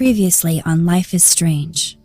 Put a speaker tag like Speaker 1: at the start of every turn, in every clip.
Speaker 1: Previously on Life is Strange.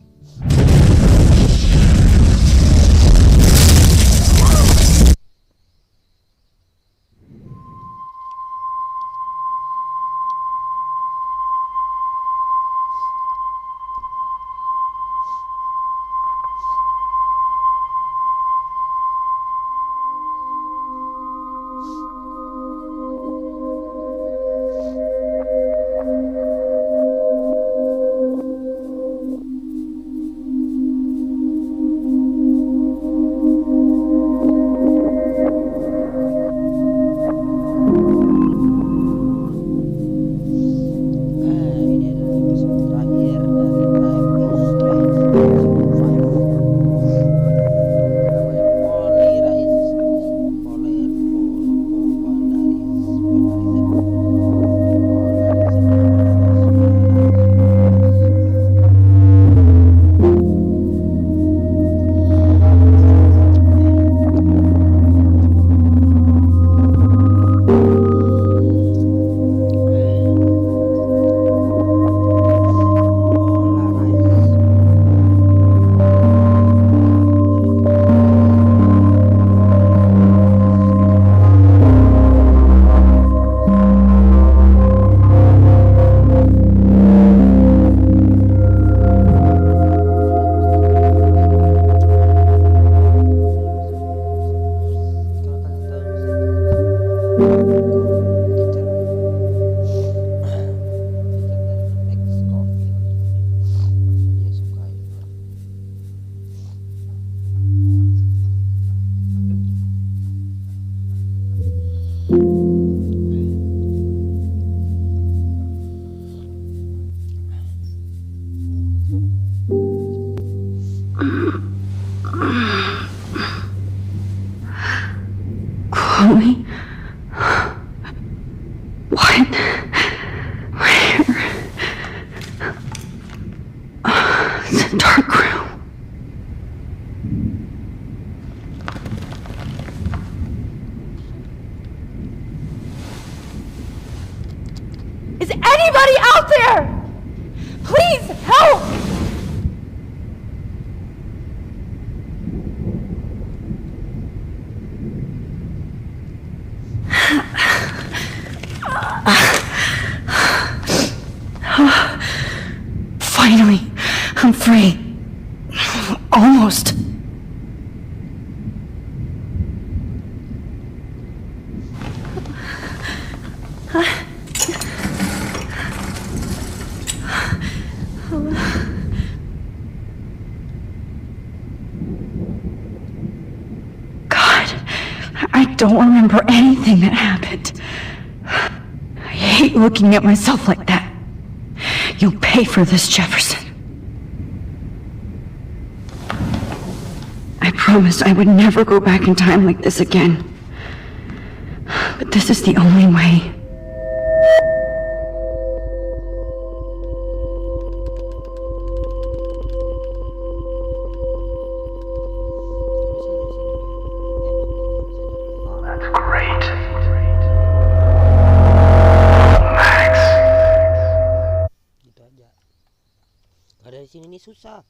Speaker 2: Chloe? What? Where? It's a dark room.
Speaker 3: Is anybody out there? Please help!
Speaker 2: Finally, I'm free. Almost. God, I don't remember anything that happened. I hate looking at myself like that. You'll pay for this, Jefferson. I promised I would never go back in time like this again. But this is the only way.
Speaker 4: Sini ni susah.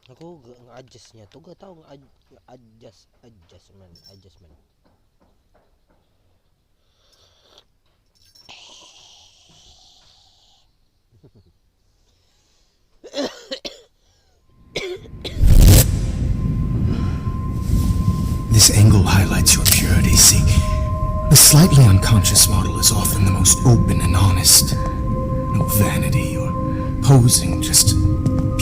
Speaker 4: Aku nge-adjustnya tuh gak tau adjustment.
Speaker 5: This angle highlights your purity. See, the slightly unconscious model is often the most open and honest. No vanity or posing, just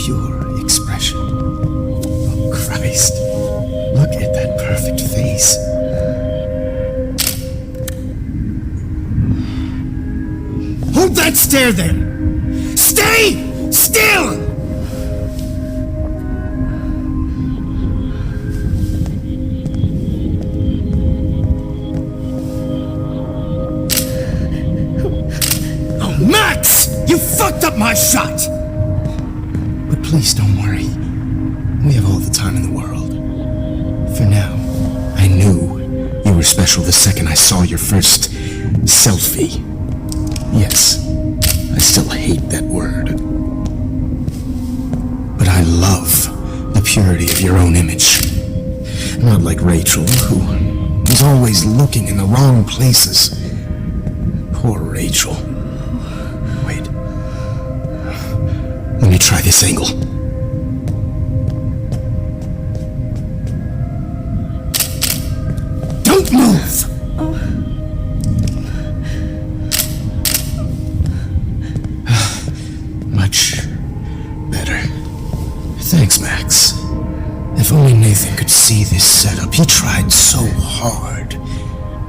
Speaker 5: pure expression. Oh Christ, look at that perfect face. Hold that stare there! Stay still! Oh, Max! You fucked up my shot! But please don't worry. We have all the time in the world. For now, I knew you were special the second I saw your first selfie. Yes, I still hate that word. But I love the purity of your own image. Not like Rachel, who is always looking in the wrong places. Poor Rachel. Wait. Let me try this angle. Don't move! Much better. Thanks, Max. If only Nathan could see this setup. He tried so hard.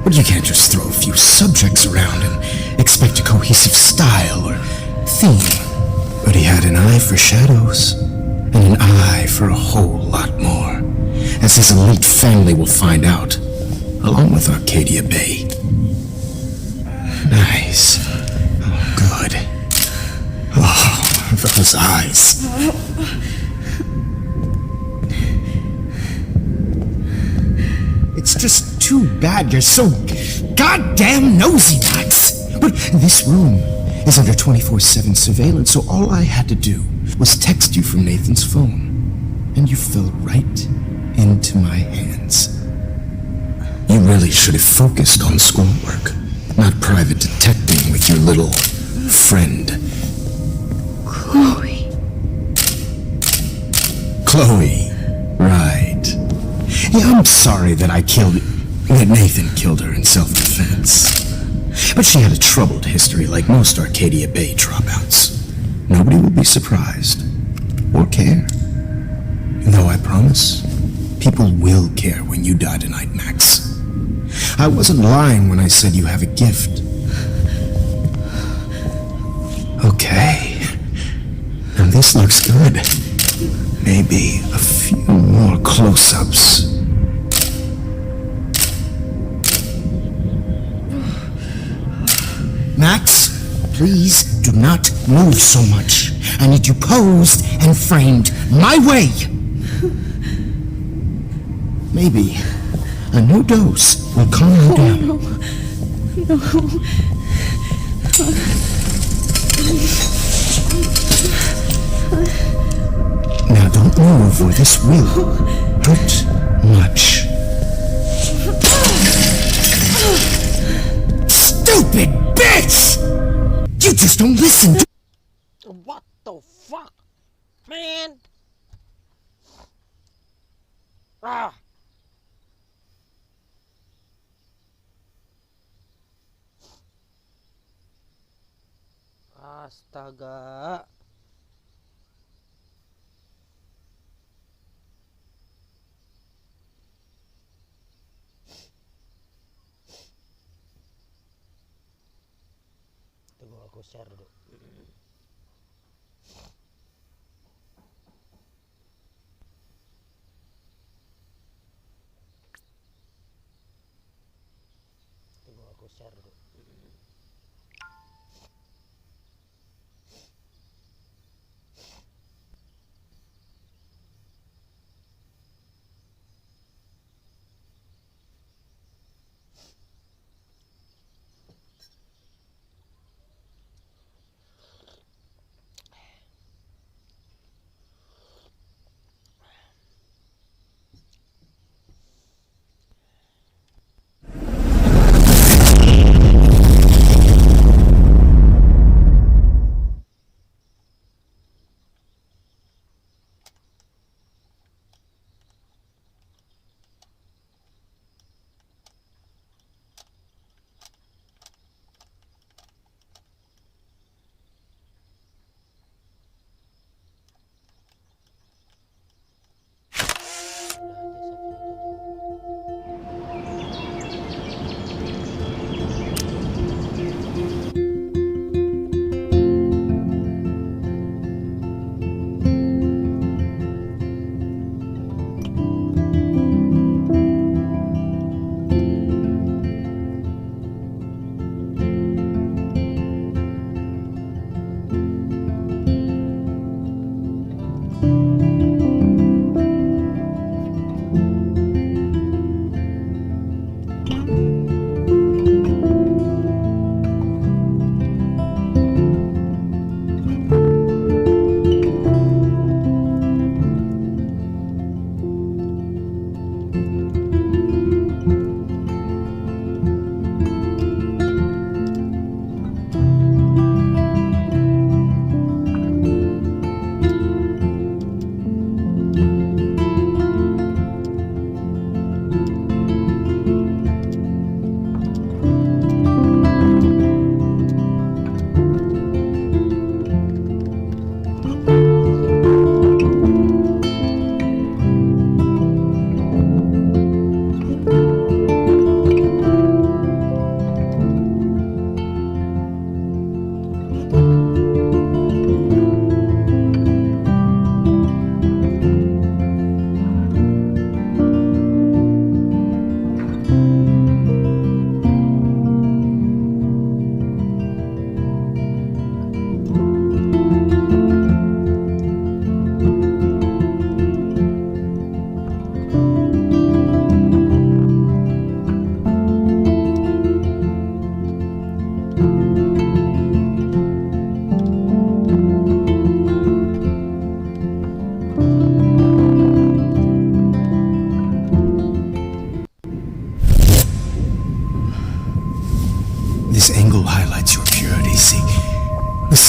Speaker 5: But you can't just throw a few subjects around and expect a cohesive style or theme. But he had an eye for shadows, and an eye for a whole lot more, as his elite family will find out, along with Arcadia Bay. Nice. Oh, good. Oh, those eyes. It's just too bad you're so goddamn nosy, Max. But this room is under 24/7 surveillance, so all I had to do was text you from Nathan's phone, and you fell right into my hands. You really should have focused on schoolwork, not private detecting with your little friend. Chloe, right. Yeah, I'm sorry that Nathan killed her in self-defense. But she had a troubled history like most Arcadia Bay dropouts. Nobody will be surprised, or care. Though I promise, people will care when you die tonight, Max. I wasn't lying when I said you have a gift. Okay. Now this looks good. Maybe a few more close-ups. Max, please do not move so much. I need you posed and framed my way. Maybe a new dose will calm you down. Now don't move or this will hurt much. Stupid bitch! You just don't listen to—
Speaker 4: What the fuck? Man! Ah! Astaga. Tunggu aku share dulu. Tunggu aku share dulu.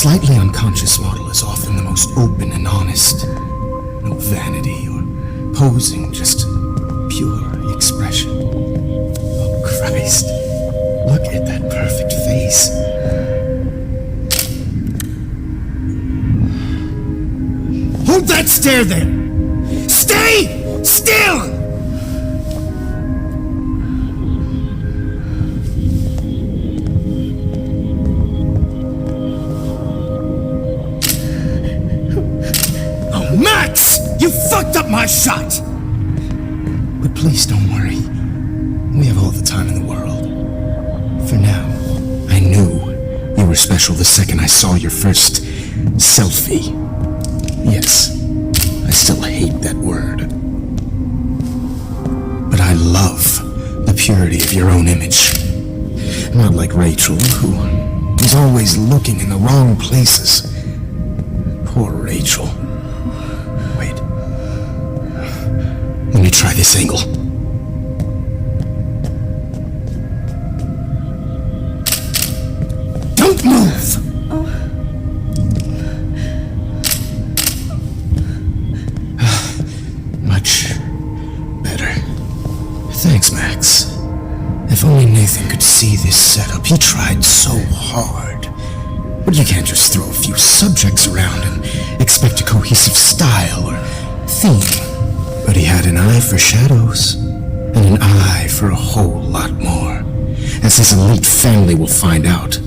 Speaker 5: slightly unconscious model is often the most open and honest. No vanity or posing, just pure expression. Oh, Christ. Look at that perfect face. Hold that stare there! Stay still! Oh, Max! You fucked up my shot! But please don't worry. We have all the time in the world. For now, I knew you were special the second I saw your first selfie. Yes, I still hate that word. But I love the purity of your own image. Not like Rachel, who was always looking in the wrong places. Poor Rachel. Wait. Let me try this angle. Don't move! Much better. Thanks, Max. If only Nathan could see this setup. He tried so hard. But you can't just throw a few subjects around and expect a cohesive style or theme. But he had an eye for shadows, and an eye for a whole lot more, as his elite family will find out,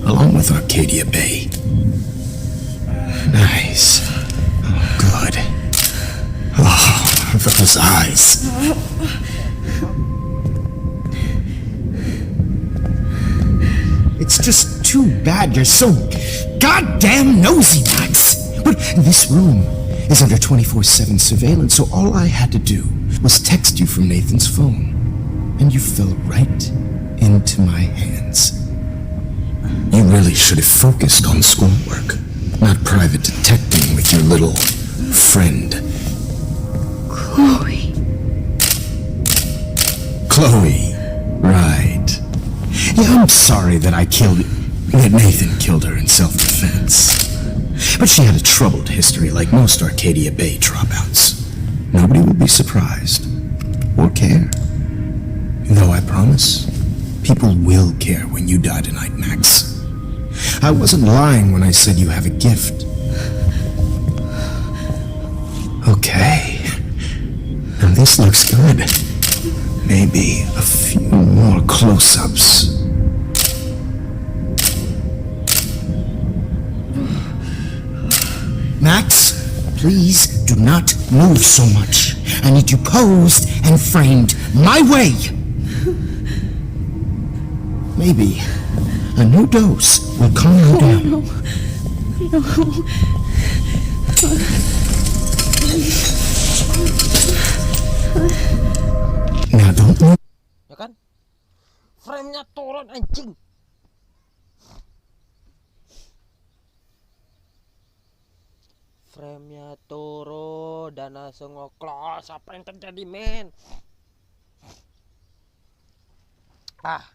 Speaker 5: along with Arcadia Bay. Nice. Oh, good. Oh, those eyes. It's just too bad you're so goddamn nosy, Max. But this room is under 24/7 surveillance, so all I had to do was text you from Nathan's phone. And you fell right into my hands. You really should have focused on schoolwork, not private detecting with your little friend. Chloe, right. Yeah, I'm sorry that Nathan killed her in self-defense. But she had a troubled history like most Arcadia Bay dropouts. Nobody will be surprised. Or care. Though I promise, people will care when you die tonight, Max. I wasn't lying when I said you have a gift. Okay. And this looks good. Maybe a few more close-ups. Max, please do not move so much. I need you posed and framed my way. Maybe a new dose will calm you down. Now don't move.
Speaker 4: Ya kan? Frame-nya turun anjing. Frame-nya turun dan langsung nge-close. Apa yang terjadi, men? Ah.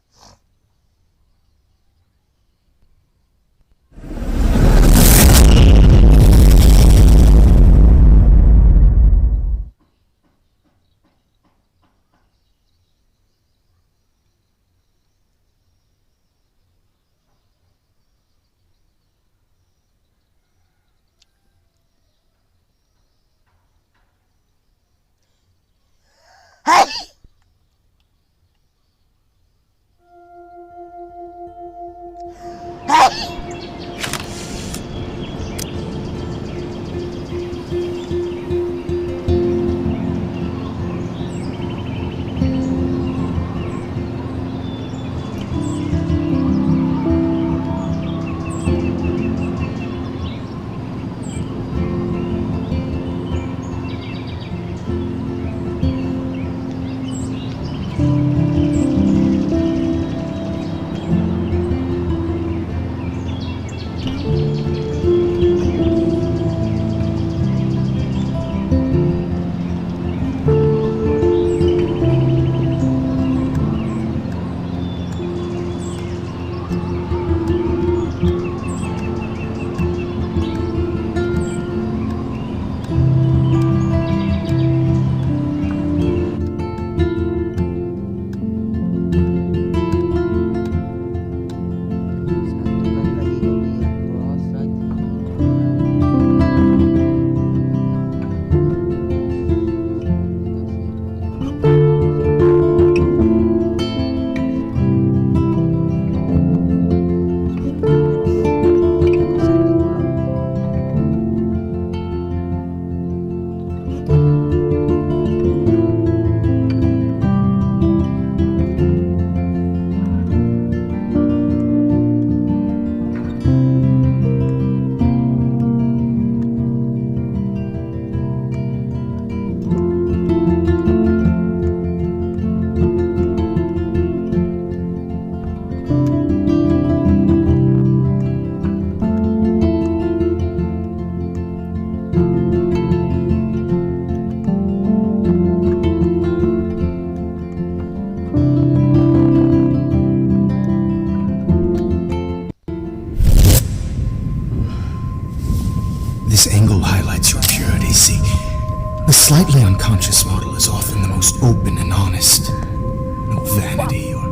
Speaker 5: The slightly unconscious model is often the most open and honest. No vanity or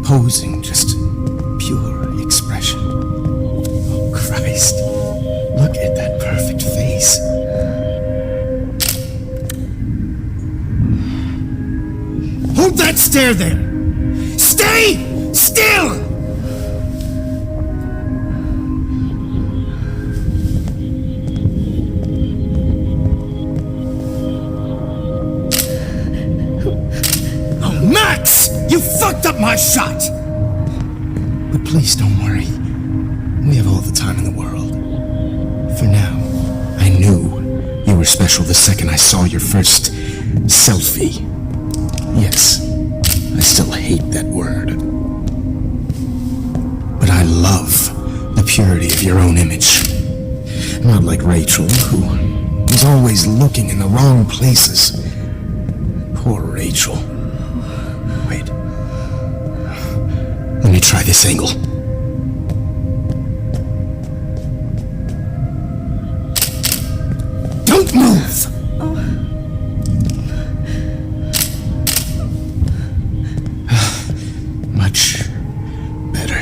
Speaker 5: posing, just pure expression. Oh, Christ. Look at that perfect face. Hold that stare there! Stay still! Oh, Max! You fucked up my shot! But please don't worry. We have all the time in the world. For now, I knew you were special the second I saw your first selfie. Yes, I still hate that word. But I love the purity of your own image. Not like Rachel, who is always looking in the wrong places. Poor Rachel. Wait. Let me try this angle. Don't move! Much better.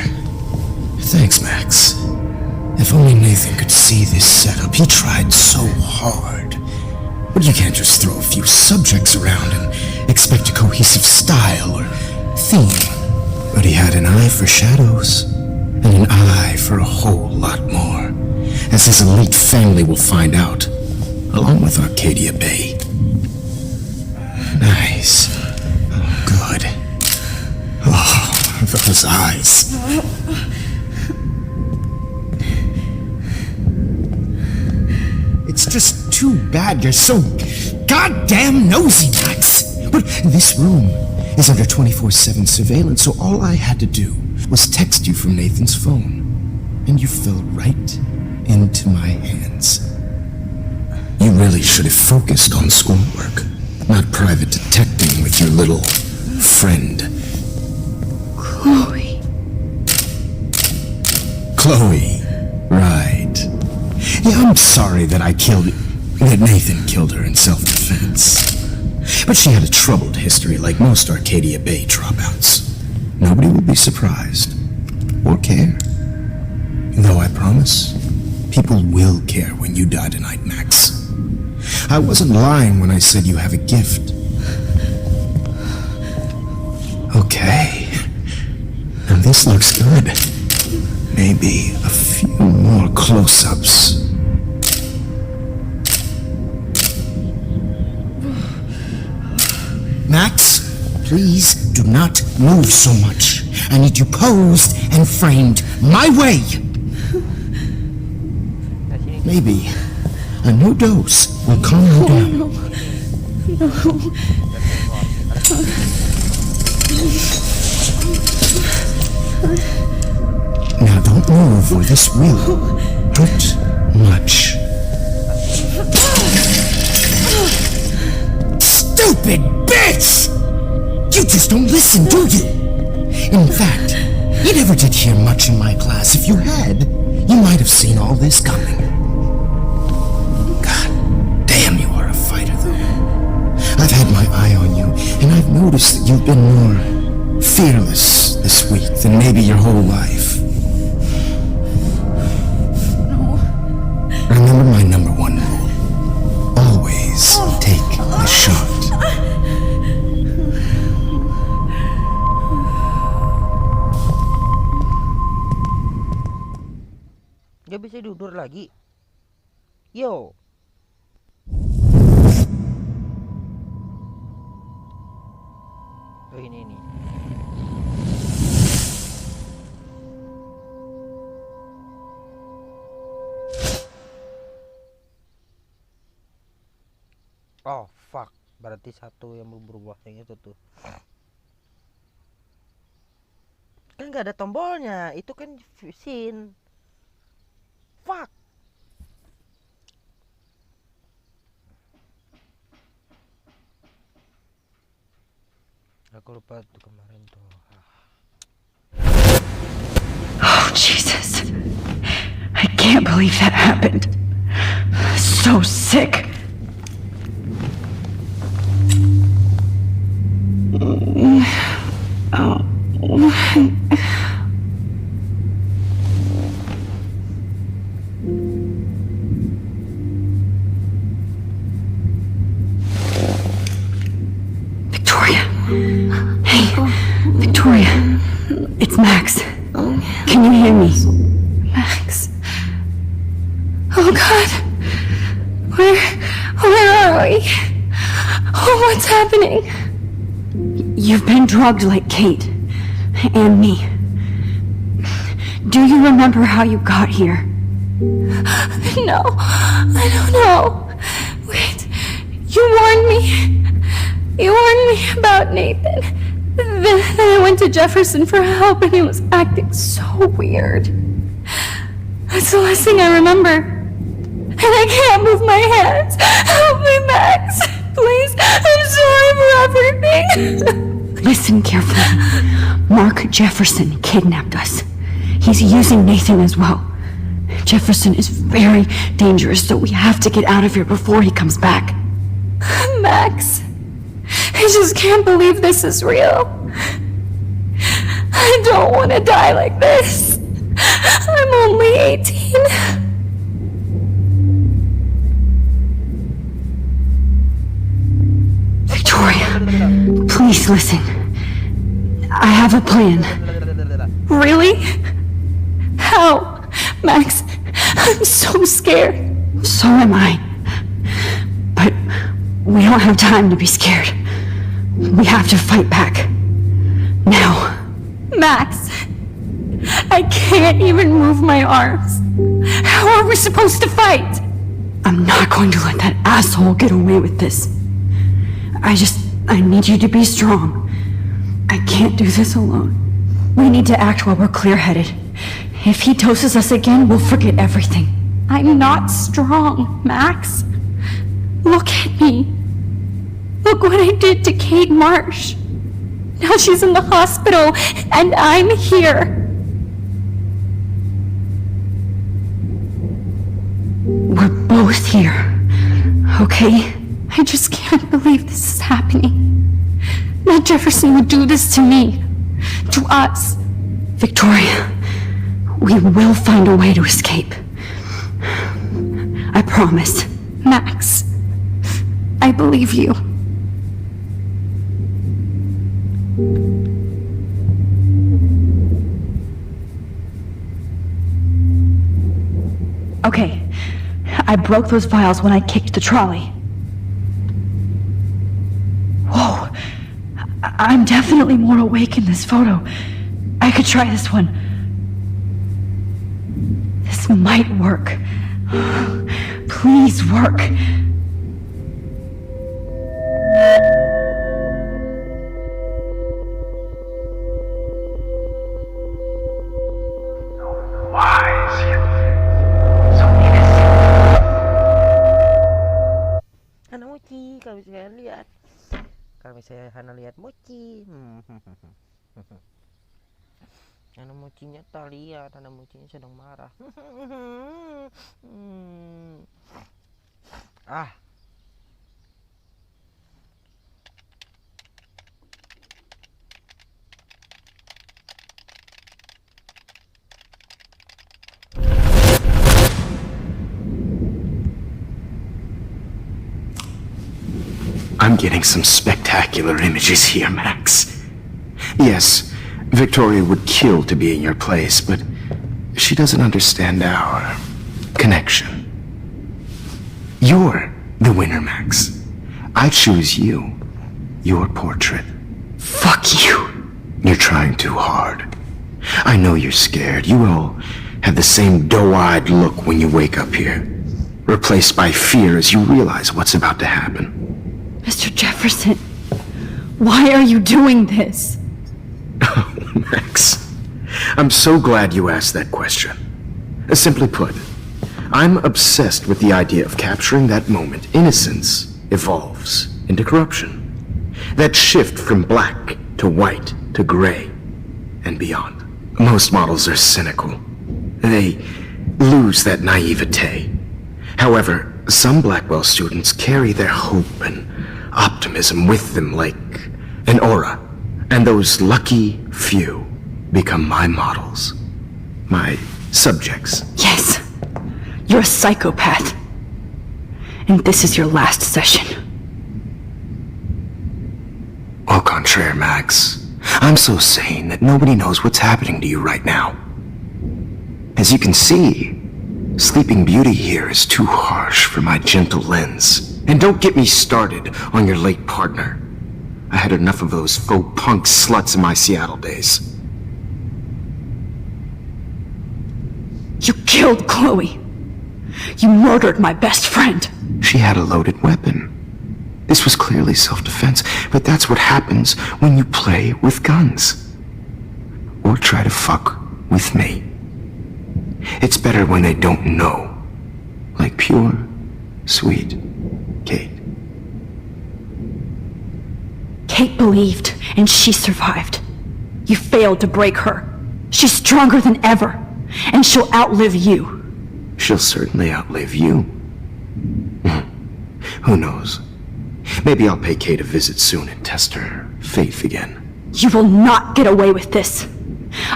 Speaker 5: Thanks, Max. If only Nathan could see this setup. He tried so hard. But you can't just throw a few subjects around and expect a cohesive style or theme. But he had an eye for shadows, and an eye for a whole lot more, as his elite family will find out, along with Arcadia Bay. Nice. Oh, good. Oh, those eyes. It's just too bad you're so goddamn nosy, Max. But this room is under 24/7 surveillance, so all I had to do was text you from Nathan's phone, and you fell right into my hands. You really should have focused on schoolwork, not private detecting with your little friend. Chloe, right. Yeah, I'm sorry that Nathan killed her in self-defense. But she had a troubled history like most Arcadia Bay dropouts. Nobody will be surprised. Or care. Though I promise, people will care when you die tonight, Max. I wasn't lying when I said you have a gift. Okay. Now this looks good. Maybe a few more close-ups. Max, please do not move so much. I need you posed and framed my way. Maybe a new dose will calm you down. Now don't move or this will hurt much. Stupid bitch! You just don't listen, do you? In fact, you never did hear much in my class. If you had, you might have seen all this coming. God damn, you are a fighter, though. I've had my eye on you, and I've noticed that you've been more fearless this week than maybe your whole life. Remember my number one rule. Always take the shot.
Speaker 4: Gak bisa diundur lagi. Yo. Oh ini. Oh fuck, berarti satu yang berubah yang itu tuh. Kan nggak ada tombolnya, itu kan scene. Fuck. Aku lupa tuh kemarin tuh.
Speaker 2: Oh, Jesus. I can't believe that happened. So sick. It's Max. Can you hear me?
Speaker 3: Max. Oh God. Where are we? Oh, what's happening?
Speaker 2: You've been drugged like Kate. And me. Do you remember how you got here?
Speaker 3: No, I don't know. Wait, you warned me. You warned me about Nathan. Then I went to Jefferson for help and he was acting so weird. That's the last thing I remember. And I can't move my hands. Help me, Max. Please, I'm sorry for everything.
Speaker 2: Listen carefully. Mark Jefferson kidnapped us. He's using Nathan as well. Jefferson is very dangerous, so we have to get out of here before he comes back.
Speaker 3: Max, I just can't believe this is real. I don't want to die like this. I'm only 18.
Speaker 2: Victoria, please listen. I have a plan.
Speaker 3: Really? How? Max, I'm so scared.
Speaker 2: So am I. But we don't have time to be scared. We have to fight back. Now.
Speaker 3: Max, I can't even move my arms. How are we supposed to fight?
Speaker 2: I'm not going to let that asshole get away with this. I need you to be strong. I can't do this alone. We need to act while we're clear-headed. If he doses us again, we'll forget everything.
Speaker 3: I'm not strong, Max. Look at me. Look what I did to Kate Marsh. Now she's in the hospital, and I'm here.
Speaker 2: We're both here, okay?
Speaker 3: I just can't believe this is happening. That Jefferson would do this to me. To us.
Speaker 2: Victoria, we will find a way to escape. I promise.
Speaker 3: Max, I believe you.
Speaker 2: Okay, I broke those files when I kicked the trolley. Whoa, I'm definitely more awake in this photo. I could try this one. This might work. Please work.
Speaker 4: Hana mochi, kalau saya lihat. Kalau misalnya Hana lihat mochi. Hana mochinya tak lihat, Hana mochinya sedang marah. Ah.
Speaker 5: I'm getting some spectacular images here, Max. Yes, Victoria would kill to be in your place, but she doesn't understand our connection. You're the winner, Max. I choose you. Your portrait.
Speaker 2: Fuck you.
Speaker 5: You're trying too hard. I know you're scared. You all have the same doe-eyed look when you wake up here, replaced by fear as you realize what's about to happen.
Speaker 2: Mr. Jefferson, why are you doing this?
Speaker 5: Oh, Max, I'm so glad you asked that question. Simply put, I'm obsessed with the idea of capturing that moment innocence evolves into corruption. That shift from black to white to gray and beyond. Most models are cynical. They lose that naivete. However, some Blackwell students carry their hope and optimism with them like an aura. And those lucky few become my models. My subjects.
Speaker 2: Yes, you're a psychopath. And this is your last session.
Speaker 5: Au contraire, Max. I'm so sane that nobody knows what's happening to you right now. As you can see, Sleeping Beauty here is too harsh for my gentle lens. And don't get me started on your late partner. I had enough of those faux punk sluts in my Seattle days.
Speaker 2: You killed Chloe. You murdered my best friend.
Speaker 5: She had a loaded weapon. This was clearly self-defense, but that's what happens when you play with guns. Or try to fuck with me. It's better when they don't know. Like pure, sweet Kate.
Speaker 2: Kate believed, and she survived. You failed to break her. She's stronger than ever, and she'll outlive you.
Speaker 5: She'll certainly outlive you. Who knows? Maybe I'll pay Kate a visit soon and test her faith again.
Speaker 2: You will not get away with this.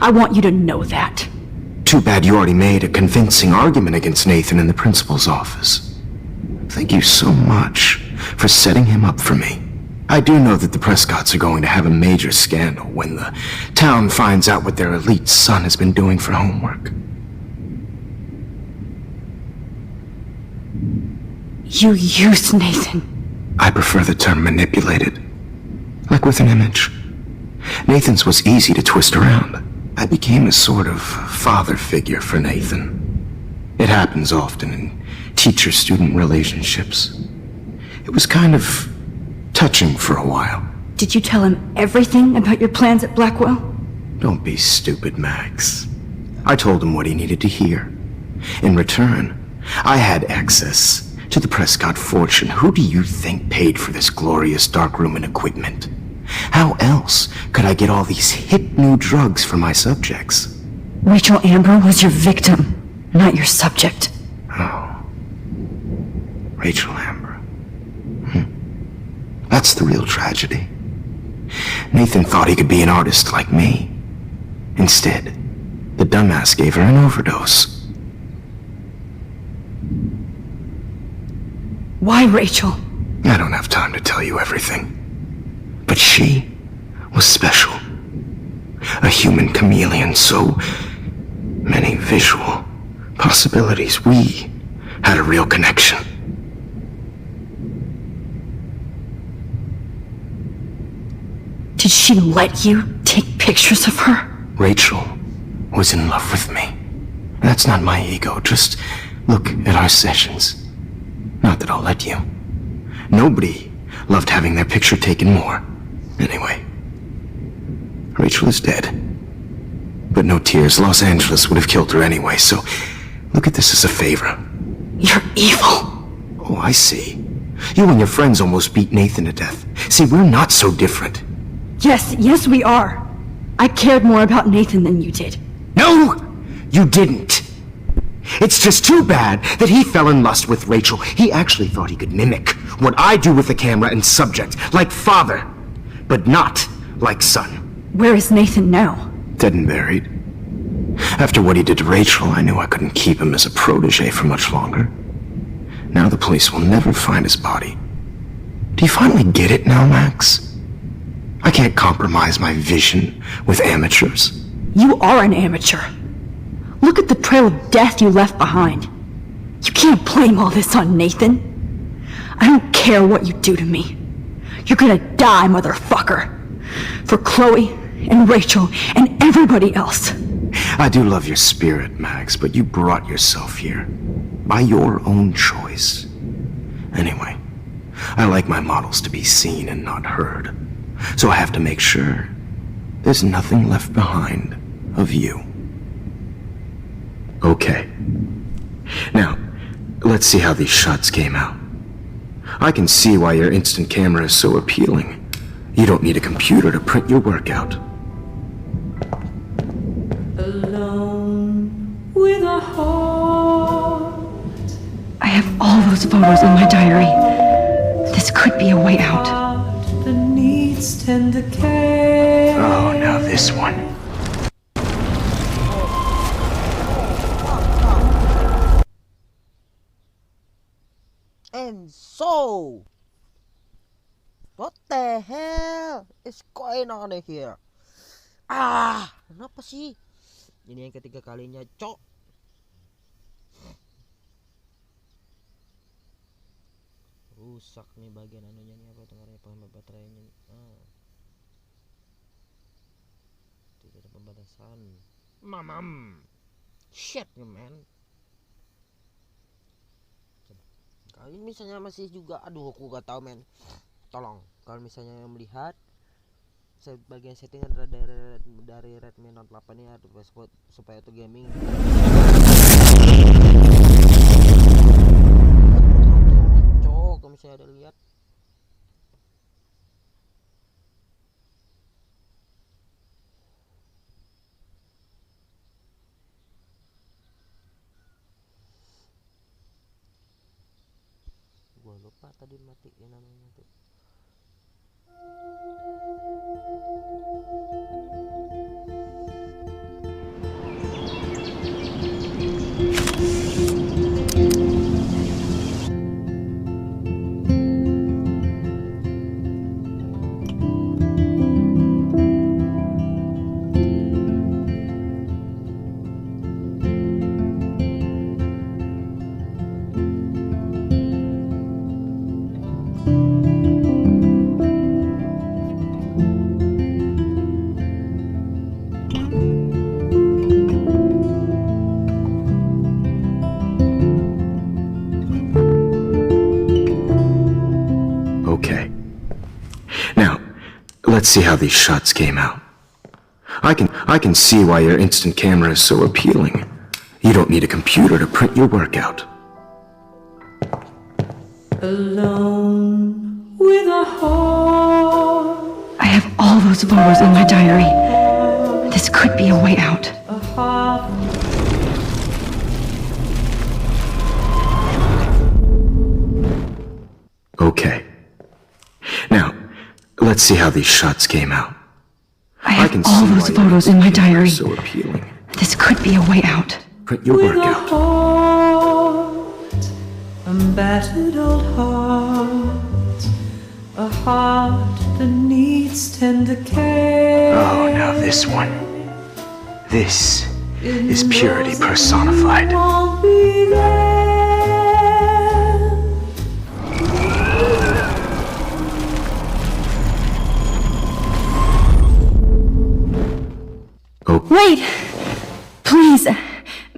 Speaker 2: I want you to know that.
Speaker 5: Too bad you already made a convincing argument against Nathan in the principal's office. Thank you so much for setting him up for me. I do know that the Prescotts are going to have a major scandal when the town finds out what their elite son has been doing for homework.
Speaker 2: You used Nathan.
Speaker 5: I prefer the term manipulated. Like with an image. Nathan's was easy to twist around. I became a sort of father figure for Nathan. It happens often in teacher-student relationships. It was kind of touching for a while.
Speaker 2: Did you tell him everything about your plans at Blackwell?
Speaker 5: Don't be stupid, Max. I told him what he needed to hear. In return, I had access to the Prescott fortune. Who do you think paid for this glorious darkroom and equipment? How else could I get all these hip new drugs for my subjects?
Speaker 2: Rachel Amber was your victim, not your subject.
Speaker 5: Oh. Rachel Amber. That's the real tragedy. Nathan thought he could be an artist like me. Instead, the dumbass gave her an overdose.
Speaker 2: Why Rachel?
Speaker 5: I don't have time to tell you everything. But she was special. A human chameleon, so many visual possibilities. We had a real connection.
Speaker 2: Did she let you take pictures of her?
Speaker 5: Rachel was in love with me. That's not my ego. Just look at our sessions. Not that I'll let you. Nobody loved having their picture taken more. Anyway, Rachel is dead. But no tears. Los Angeles would have killed her anyway, so look at this as a favor.
Speaker 2: You're evil.
Speaker 5: Oh, I see. You and your friends almost beat Nathan to death. See, we're not so different.
Speaker 2: Yes, we are. I cared more about Nathan than you did.
Speaker 5: No, you didn't. It's just too bad that he fell in lust with Rachel. He actually thought he could mimic what I do with the camera and subject, like father, but not like son.
Speaker 2: Where is Nathan now?
Speaker 5: Dead and buried. After what he did to Rachel, I knew I couldn't keep him as a protege for much longer. Now the police will never find his body. Do you finally get it now, Max? I can't compromise my vision with amateurs.
Speaker 2: You are an amateur. Look at the trail of death you left behind. You can't blame all this on Nathan. I don't care what you do to me. You're gonna die, motherfucker. For Chloe and Rachel and everybody else.
Speaker 5: I do love your spirit, Max, but you brought yourself here. By your own choice. Anyway, I like my models to be seen and not heard. So I have to make sure there's nothing left behind of you. Okay. Now, let's see how these shots came out. I can see why your instant camera is so appealing. You don't need a computer to print your work out.
Speaker 6: Alone with a heart.
Speaker 2: I have all those photos in my diary. This could be a way out.
Speaker 6: That needs tender care.
Speaker 5: Oh, now this one.
Speaker 4: And so, what the hell is going on here? Kenapa sih? Ini yang ketiga kalinya, cok. Rusak nih bagian anunya nih, apa dengarnya, penghemat baterainya nih. Tidak ada pembatasan. Mamam. Shit nih man. Coba. Kalau misalnya masih juga, aduh aku gak tahu men. Tolong kalau misalnya melihat bagian setting dari Redmi Note 8 ini, aduh supaya itu gaming. Cok, kalau misalnya ada lihat. Gua lupa tadi matiin namanya tuh.
Speaker 5: Okay. Now, let's see how these shots came out. I can see why your instant camera is so appealing. You don't need a computer to print your work out.
Speaker 6: Alone with a heart,
Speaker 2: I have all those photos in my diary. This could be a way out.
Speaker 6: a heart.
Speaker 5: Okay. Now, let's see how these shots came out.
Speaker 2: I have
Speaker 5: can
Speaker 2: all
Speaker 5: see
Speaker 2: those
Speaker 5: why
Speaker 2: photos in my diary.
Speaker 5: So appealing.
Speaker 2: This could be a way out.
Speaker 5: Print your
Speaker 6: With
Speaker 5: work
Speaker 6: a
Speaker 5: out.
Speaker 6: heart, a battered old heart, a heart that needs tender care.
Speaker 5: Oh, now this one. This is purity personified.
Speaker 6: Won't be there.
Speaker 5: Oh,
Speaker 2: Wait! Please,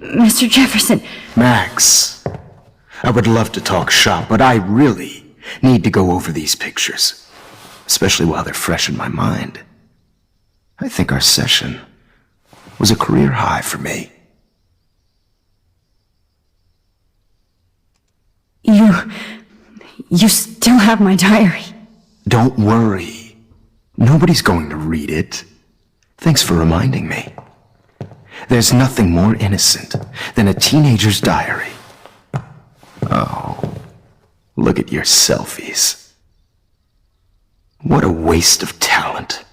Speaker 2: Mr. Jefferson.
Speaker 5: Max. I would love to talk shop, but I really need to go over these pictures, especially while they're fresh in my mind. I think our session was a career high for me.
Speaker 2: You still have my diary.
Speaker 5: Don't worry. Nobody's going to read it. Thanks for reminding me. There's nothing more innocent than a teenager's diary. Oh, look at your selfies. What a waste of talent.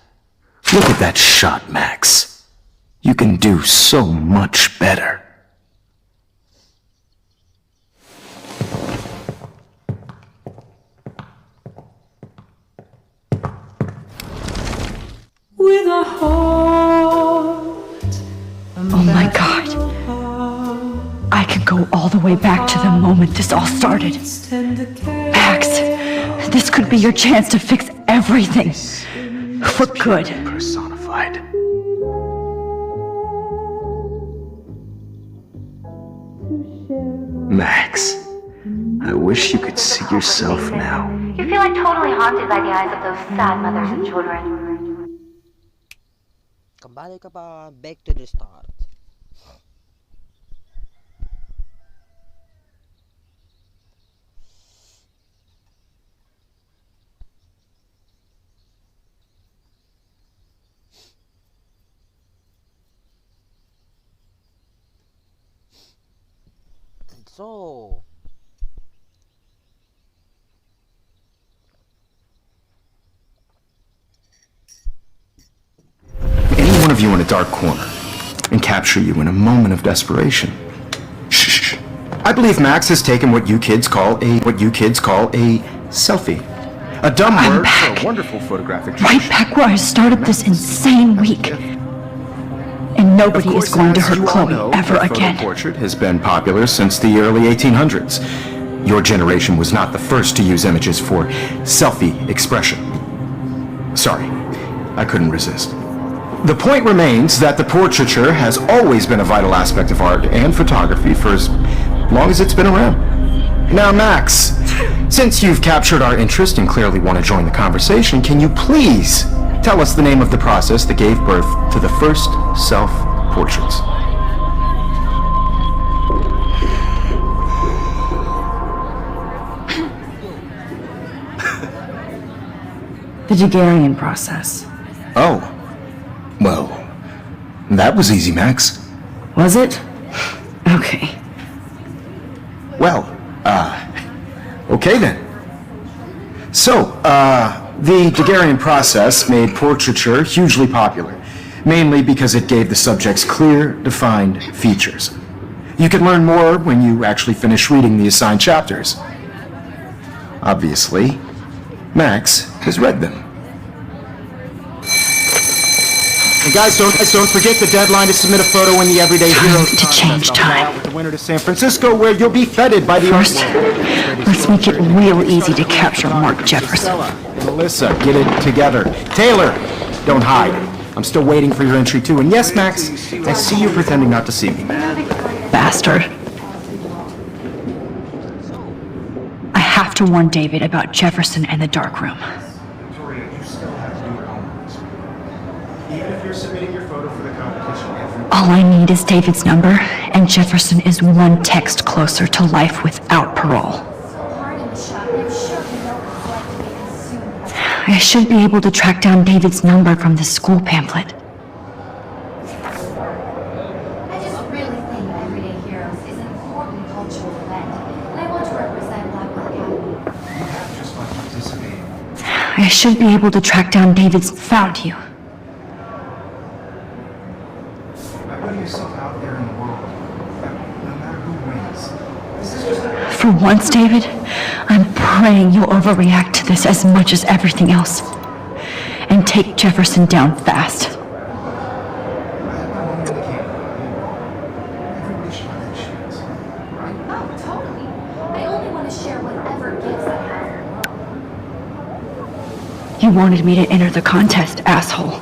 Speaker 5: Look at that shot, Max. You can do so much better.
Speaker 6: With a heart,
Speaker 2: Oh my God. I can go all the way back to the moment this all started.
Speaker 6: tender care.
Speaker 2: Max, this could be your chance to fix everything. For good.
Speaker 5: Personified. Max, I wish you could see yourself now.
Speaker 7: You feel like totally haunted by the eyes of those sad mothers and children.
Speaker 4: Kembali ke back to the start. So,
Speaker 5: Any one of you in a dark corner and capture you in a moment of desperation. Shh. I believe Max has taken what you kids call a selfie. A dumb
Speaker 2: I'm
Speaker 5: word
Speaker 2: back.
Speaker 5: for a wonderful photographic
Speaker 2: Right
Speaker 5: tradition.
Speaker 2: back where I started this insane week. Nobody
Speaker 8: Of
Speaker 2: is
Speaker 8: course,
Speaker 2: going to
Speaker 8: as
Speaker 2: hurt
Speaker 8: you all
Speaker 2: Chloe
Speaker 8: know,
Speaker 2: ever
Speaker 8: the photo
Speaker 2: again.
Speaker 8: portrait has been popular since the early 1800s. Your generation was not the first to use images for selfie expression. Sorry, I couldn't resist. The point remains that the portraiture has always been a vital aspect of art and photography for as long as it's been around. Now, Max, since you've captured our interest and clearly want to join the conversation, can you please tell us the name of the process that gave birth to the first self-portraits?
Speaker 2: The Daguerrean process.
Speaker 8: Oh, well, that was easy, Max.
Speaker 2: Was it? Okay.
Speaker 8: Well, okay then. So, the Daguerrean process made portraiture hugely popular, mainly because it gave the subjects clear, defined features. You can learn more when you actually finish reading the assigned chapters. Obviously, Max has read them. And guys, don't forget the deadline to submit a photo in the Everyday Heroes
Speaker 2: to change time.
Speaker 8: With the winner to San Francisco, where you'll be feted by the
Speaker 2: First, let's make it real easy to capture Mark Jefferson.
Speaker 8: Melissa, get it together. Taylor, don't hide. I'm still waiting for your entry too. And yes, Max, I see you pretending not to see me.
Speaker 2: Bastard. I have to warn David about Jefferson and the dark room.
Speaker 8: Victoria, you still have to do your homework. Even if you're submitting your photo for the competition,
Speaker 2: All I need is David's number, and Jefferson is one text closer to life without parole. I should be able to track down David's number from the school pamphlet.
Speaker 7: I just really think Everyday Heroes is an important cultural event, and I want to represent Blackwell Academy.
Speaker 8: just by participating.
Speaker 2: I should be able to track down David's... Found you.
Speaker 8: By putting yourself out there in the world, no matter who wins, this is just
Speaker 2: For once, David, I'm praying you'll overreact to this as much as everything else. And take Jefferson down fast.
Speaker 7: Oh, totally. I only want to share whatever gifts I have.
Speaker 2: You wanted me to enter the contest, asshole.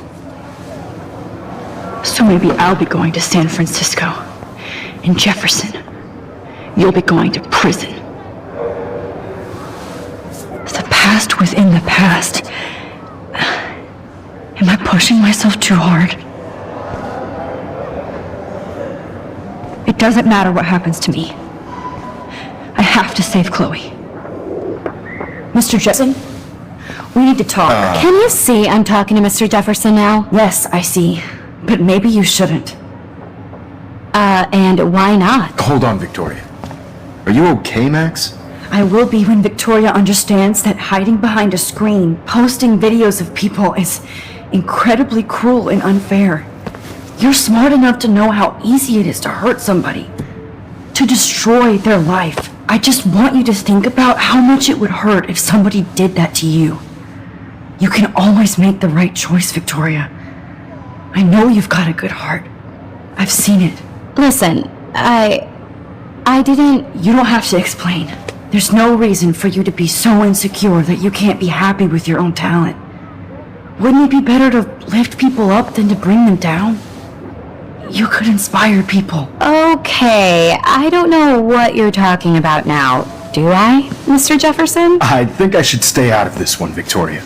Speaker 2: So maybe I'll be going to San Francisco. And Jefferson, you'll be going to prison. The past within the past. Am I pushing myself too hard? It doesn't matter what happens to me. I have to save Chloe. Mr. Jefferson, we need to talk.
Speaker 3: Can you see I'm talking to Mr. Jefferson now?
Speaker 2: Yes, I see. But maybe you shouldn't.
Speaker 3: And why not?
Speaker 8: Hold on, Victoria. Are you okay, Max?
Speaker 2: I will be when Victoria understands that hiding behind a screen, posting videos of people is incredibly cruel and unfair. You're smart enough to know how easy it is to hurt somebody, to destroy their life. I just want you to think about how much it would hurt if somebody did that to you. You can always make the right choice, Victoria. I know you've got a good heart. I've seen it.
Speaker 3: Listen, I didn't...
Speaker 2: You don't have to explain. There's no reason for you to be so insecure that you can't be happy with your own talent. Wouldn't it be better to lift people up than to bring them down? You could inspire people.
Speaker 3: Okay, I don't know what you're talking about now. Do I, Mr. Jefferson?
Speaker 8: I think I should stay out of this one, Victoria.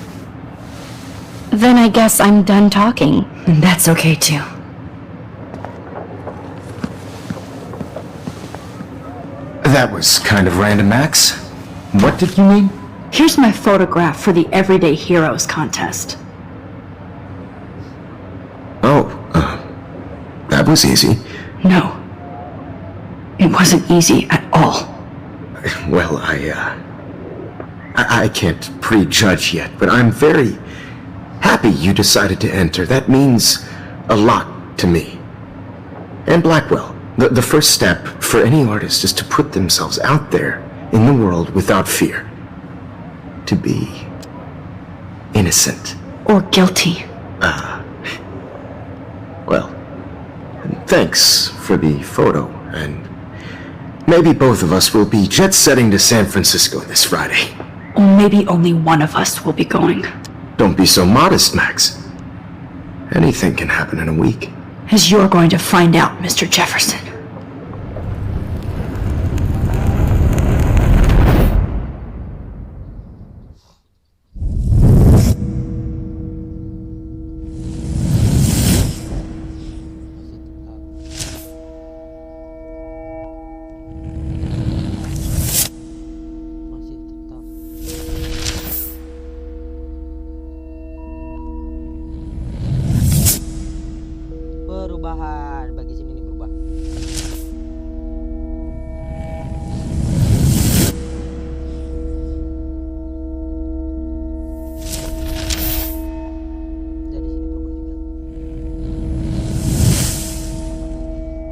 Speaker 3: Then I guess I'm done talking.
Speaker 2: And that's okay too.
Speaker 8: That was kind of random, Max. What did you mean?
Speaker 2: Here's my photograph for the Everyday Heroes contest.
Speaker 8: Oh, that was easy.
Speaker 2: No. It wasn't easy at all.
Speaker 8: Well, I can't prejudge yet, but I'm very happy you decided to enter. That means a lot to me. And Blackwell. The first step for any artist is to put themselves out there in the world without fear. To be innocent.
Speaker 2: Or guilty.
Speaker 8: Well, Thanks for the photo, and maybe both of us will be jet-setting to San Francisco this Friday.
Speaker 2: Or maybe only one of us will be going.
Speaker 8: Don't be so modest, Max. Anything can happen in a week.
Speaker 2: As you're going to find out, Mr. Jefferson.
Speaker 4: Masih tetap. Perubahan bagi sini nih berubah. Jadi sini berubah juga. Oke,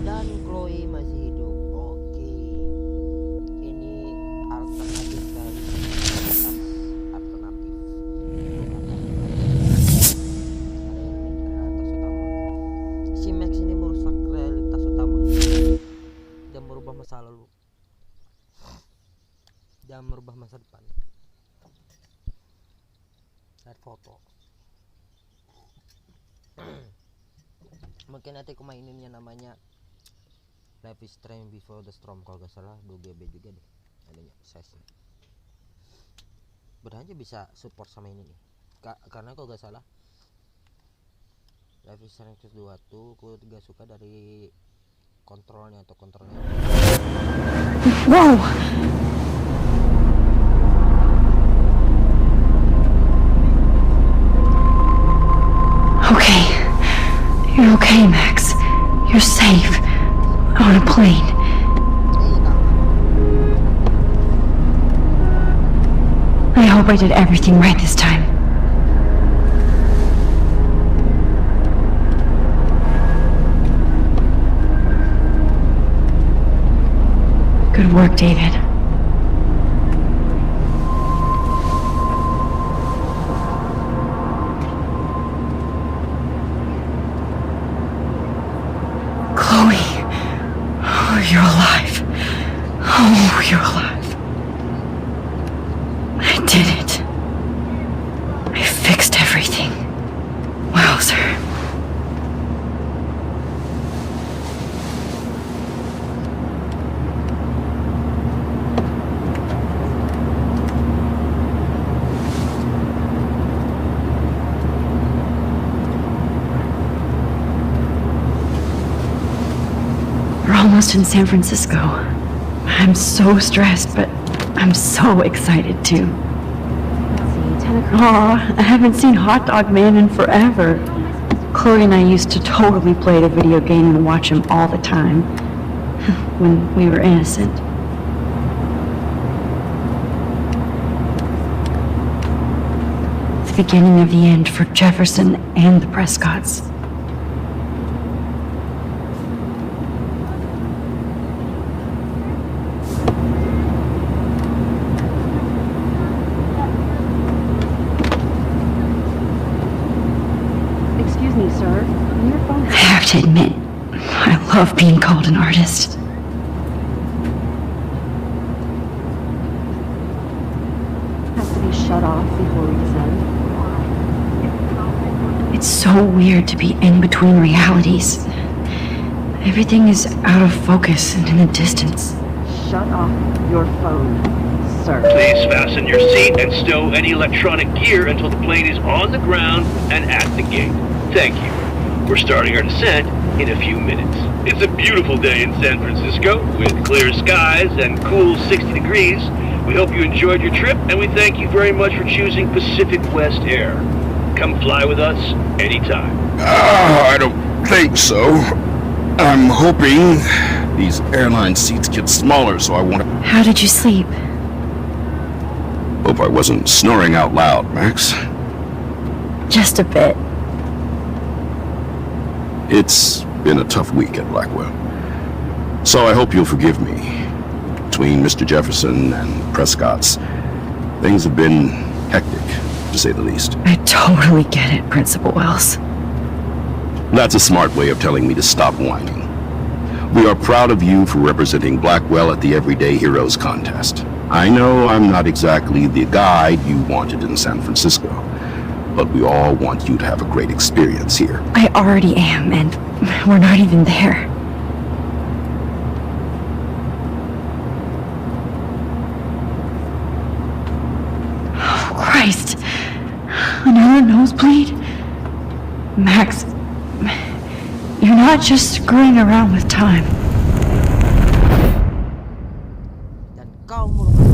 Speaker 4: dan Chloe masih hidup. Oke, ini alternatif dari alternatif. Si Max ini merusak realitas utama dan merubah masa lalu dan merubah masa depan. Lihat foto. Mungkin nanti aku maininnya namanya Life is Strange Before the Storm, kalau gak salah 2GB juga deh adanya size nya. Berarti bisa support sama ini nih, karena kalau gak salah Life is Strange 2 tuh aku gak suka dari kontrolnya atau kontrolnya.
Speaker 2: Whoa! Okay. You're okay, Max. You're safe. On a plane. I hope I did everything right this time. Good work, David. Chloe. Oh, you're alive. Oh, you're alive. I did it. I fixed everything. Wowzer. We're almost in San Francisco. I'm so stressed, but I'm so excited too. Aw, I haven't seen Hot Dog Man in forever. Chloe and I used to totally play the video game and watch him all the time. When we were innocent. The beginning of the end for Jefferson and the Prescotts.
Speaker 9: Excuse me, sir. Your phone
Speaker 2: I have to admit, I love being called an artist.
Speaker 9: has to be shut off before we descend.
Speaker 2: It's so weird to be in between realities. Everything is out of focus and in the distance.
Speaker 9: Shut off your phone, sir.
Speaker 10: Please fasten your seat and stow any electronic gear until the plane is on the ground and at the gate. Thank you. We're starting our descent in a few minutes. It's a beautiful day in San Francisco with clear skies and cool 60 degrees. We hope you enjoyed your trip, and we thank you very much for choosing Pacific West Air. Come fly with us anytime.
Speaker 11: I don't think so. I'm hoping these airline seats get smaller so I won't...
Speaker 2: How did you sleep?
Speaker 11: Hope I wasn't snoring out loud, Max.
Speaker 2: Just a bit.
Speaker 11: It's been a tough week at Blackwell. So I hope you'll forgive me. Between Mr. Jefferson and Prescott's, things have been hectic, to say the least.
Speaker 2: I totally get it, Principal Wells.
Speaker 11: That's a smart way of telling me to stop whining. We are proud of you for representing Blackwell at the Everyday Heroes contest. I know I'm not exactly the guide you wanted in San Francisco, but we all want you to have a great experience here.
Speaker 2: I already am, and we're not even there. Oh, Christ. Another nosebleed? Max, you're not just screwing around with time.
Speaker 4: Dan kau merupakan